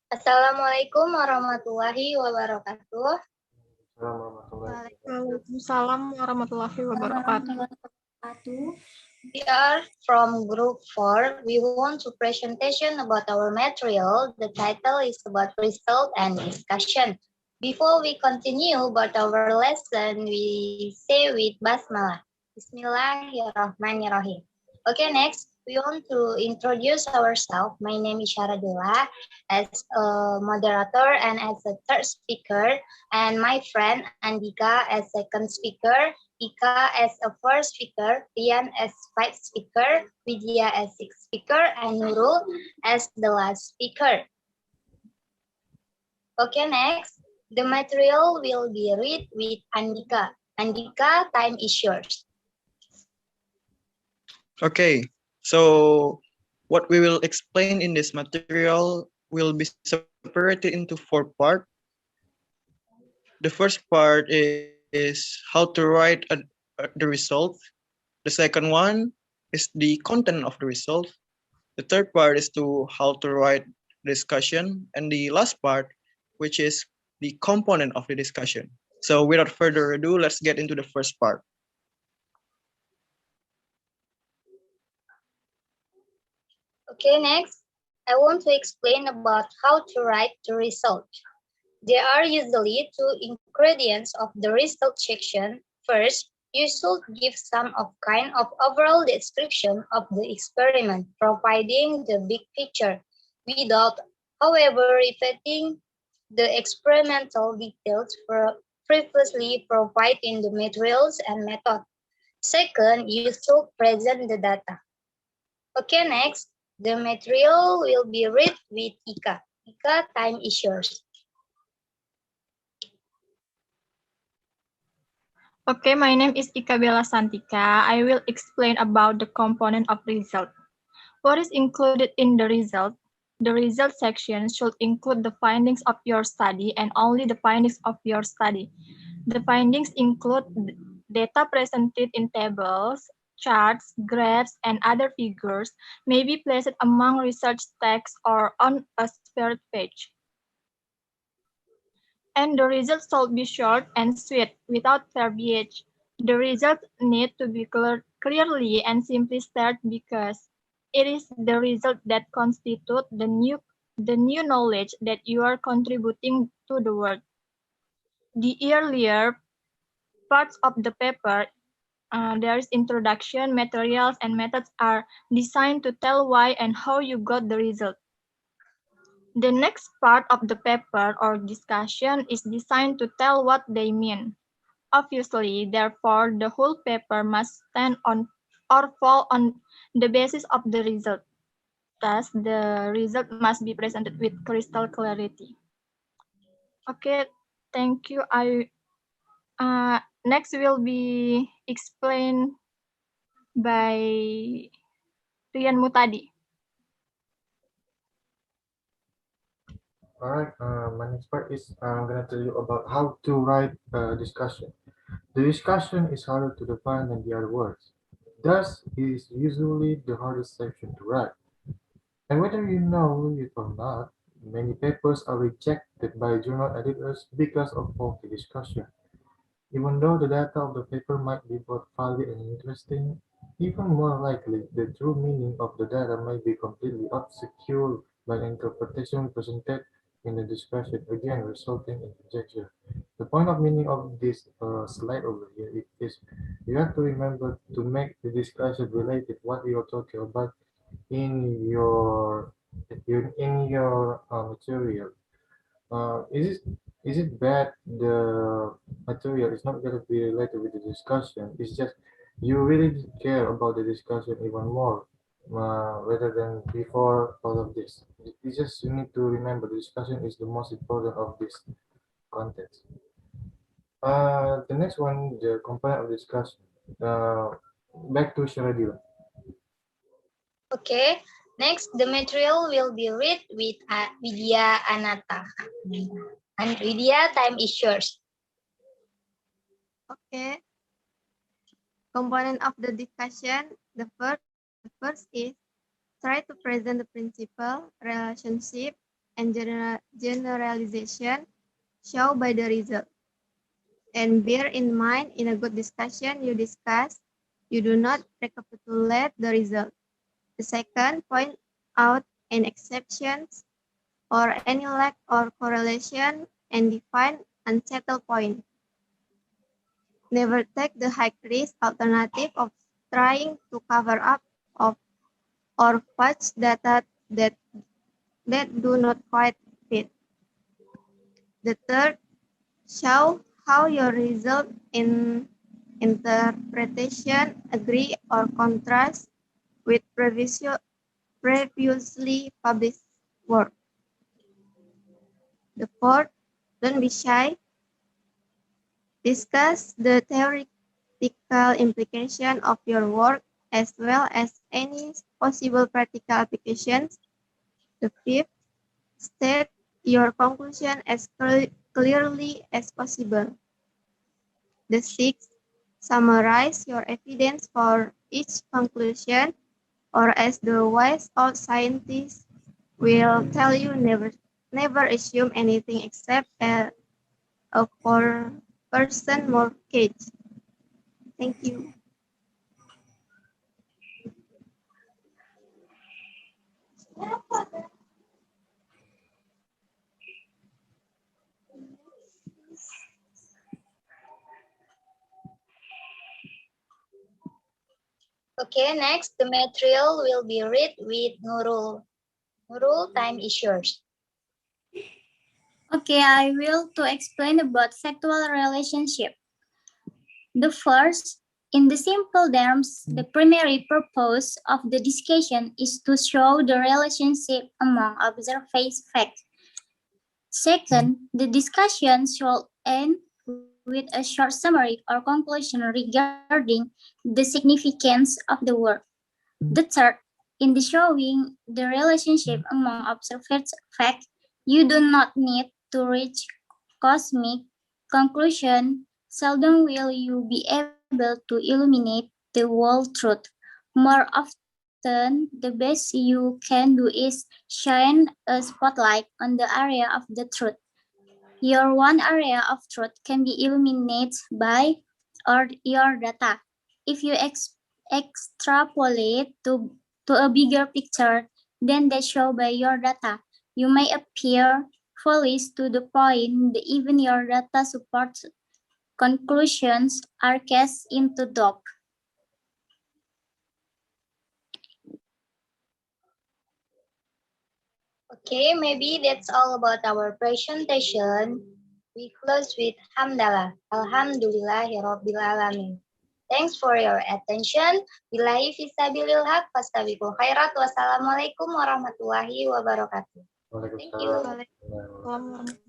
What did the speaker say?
Assalamualaikum warahmatullahi wabarakatuh. Waalaikumsalam warahmatullahi wabarakatuh. We are from group 4. We want to presentation about our material. The title is about result and discussion. Before we continue about our lesson, we say with basmalah. Bismillahirrahmanirrahim. Okay, next, we want to introduce ourselves. My name is Sharadullah as a moderator and as a third speaker, and my friend Andika as second speaker, Ika as a first speaker, Rian as fifth speaker, Vidya as sixth speaker, and Nurul as the last speaker. Okay, next, the material will be read with Andika. Andika, time is yours. Okay, so what we will explain in this material will be separated into 4 parts. The first part is how to write the result. The second one is the content of the result. The third part is to how to write discussion, and the last part, which is the component of the discussion. So without further ado, let's get into the first part. Okay, next, I want to explain about how to write the result. There are usually 2 ingredients of the result section. First, you should give some kind of overall description of the experiment, providing the big picture, without, however, repeating the experimental details previously provided in the materials and method. Second, you should present the data. Okay, next, the material will be read with Ika. Ika, time is yours. Okay, my name is Ika Bella Santika. I will explain about the component of result. What is included in the result? The result section should include the findings of your study and only the findings of your study. The findings include data presented in tables, charts, graphs, and other figures may be placed among research text or on a separate page. And the results should be short and sweet without verbiage. The results need to be clearly and simply stated because it is the result that constitute the new knowledge that you are contributing to the world. The earlier parts of the paper, there is introduction, materials, and methods are designed to tell why and how you got the result. The next part of the paper or discussion is designed to tell what they mean. Obviously, therefore, the whole paper must stand on or fall on the basis of the result. Thus, the result must be presented with crystal clarity. Okay, thank you. Next will be explained by Rian Mutadi. All right, my next part is I'm going to tell you about how to write a discussion. The discussion is harder to define than the other words. Thus, it is usually the hardest section to write. And whether you know it or not, many papers are rejected by journal editors because of faulty discussion. Even though the data of the paper might be both valid and interesting, even more likely, the true meaning of the data may be completely obscured by the interpretation presented in the discussion, again resulting in rejection. The point of meaning of this slide over here is you have to remember to make the discussion related what you are talking about in your material. Is it bad the material is not going to be related with the discussion? It's just you really care about the discussion even more rather than before all of this. It's just you need to remember the discussion is the most important of this content. The next one, the component of discussion. Back to Sharadila. Okay, next the material will be read with Vidya Anata. And Vidya, time is yours. Okay. Component of the discussion, the first is Try to present the principle, relationship, and generalization shown by the result. And bear in mind, in a good discussion you do not recapitulate the result. The second, point out any exceptions or any lack or correlation and define unsettled point. Never take the high risk alternative of trying to cover up of or fudge data that do not quite fit. The third, show how your result in interpretation agree or contrast with previously published work. The fourth, don't be shy. Discuss the theoretical implication of your work as well as any possible practical applications. The fifth, state your conclusion as clearly as possible. The sixth, summarize your evidence for each conclusion, or as the wise old scientists will tell you, never assume anything except a 4% mortgage. Thank you. Okay, next, the material will be read with Nurul. Nurul, time is yours. Okay, I will to explain about sexual relationship. The first, in the simple terms, the primary purpose of the discussion is to show the relationship among observed facts. Second, the discussion should end with a short summary or conclusion regarding the significance of the work. The third, in the showing the relationship among observed facts, you do not need to reach cosmic conclusion. Seldom will you be able to illuminate the whole truth. More often, the best you can do is shine a spotlight on the area of the truth. Your one area of truth can be illuminated by or your data. If you extrapolate to a bigger picture than that shown by your data, you may appear foolish to the point that even your data supports conclusions are cast into doubt. Okay, maybe that's all about our presentation. We close with Hamdalah. Alhamdulillahirabbil alamin. Thanks for your attention. Billahi fisabilil haq, fastabiqul khairat. Wassalamualaikum warahmatullahi wabarakatuh. Thank you. Waalaikumsalam. Waalaikumsalam warahmatullahi